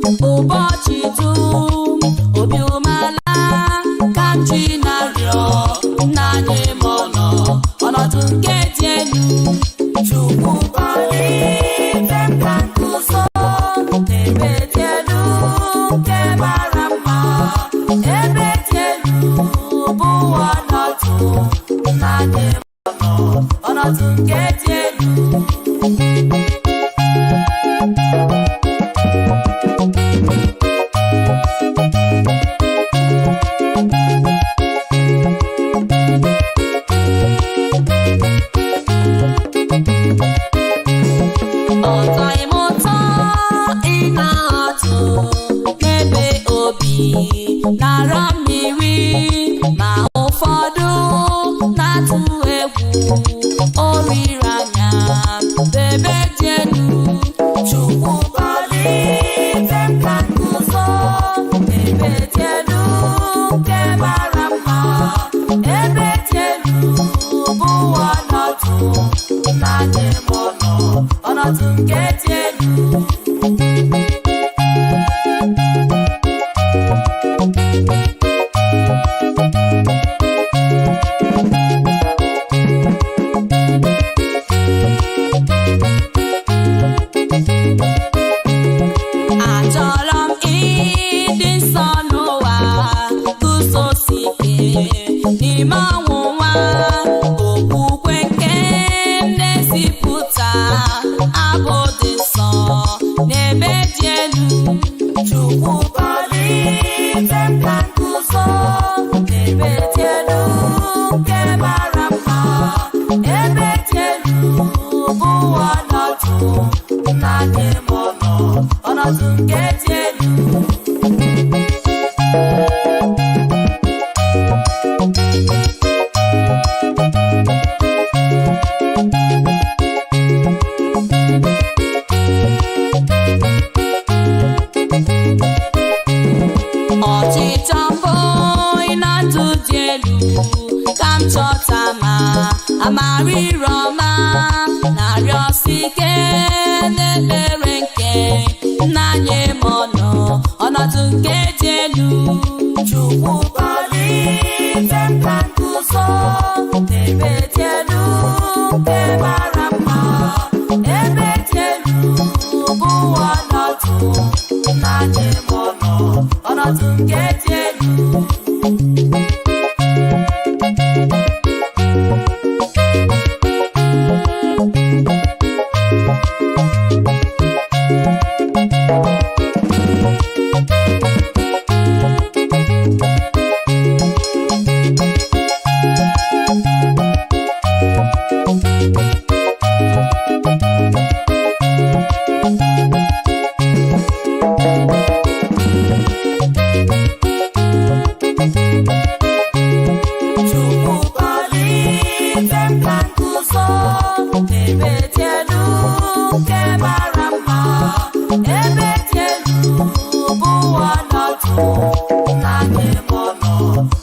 ụbọchị dum obi umeala ka m ji na-arịọ nna anyị ma ọnọdụ nke dị elu. Chukwu gọzie m ka m guzo n'ebe dị elu nke mara mma. Ebe dị elu bụ ọnọdụ nna anyị ma ọnọdụ nke dị elu. Nara mmiri ma ụfọdụ na-atụ egwu oriri anya bebe dị elu. Chukwu gọzie m ka m guzo ebe dị elu nke mara mma. Ebe dị elu bụ ọnọdụ nna anyị ma ọnọdụ nke dị elu. Achọrọ m ịdị nsọ n'ụwa, guzosi ike n'ime ọnwụnwa. Okwukwe nke m na-ezipụta abụ dị nsọ n'ebe dị elu. Chukwu gọzie m ka m guzo n'ebe dị elu nke mara mma. Ebe dị elu bụ ọnọdụ nna anyị ma ọnọdụ nke dị elu. Ọchịchọ mbụ na ndụ dị elu ka m chọta ma amara ire ọma na-arịọsi ike n'ekpere nke nna anyị ma ọnọdụ nke dị elu. Chukwu gọzie m ka m guzo n'ebe dị elu nke mara mma. Ebe dị elu bụ ọnọdụ nna anyị ma ọnọdụ nke dị elu.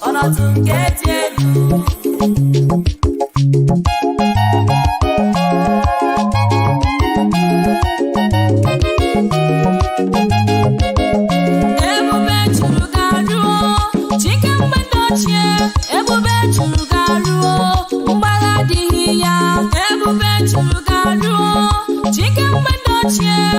Ọnọdụ nke dị elu. Ebube juru garuo chike mgbede ochie. Ebube juru garuo mgbagha adịghị ya. Ebube juru garuo chike mgbede ochie.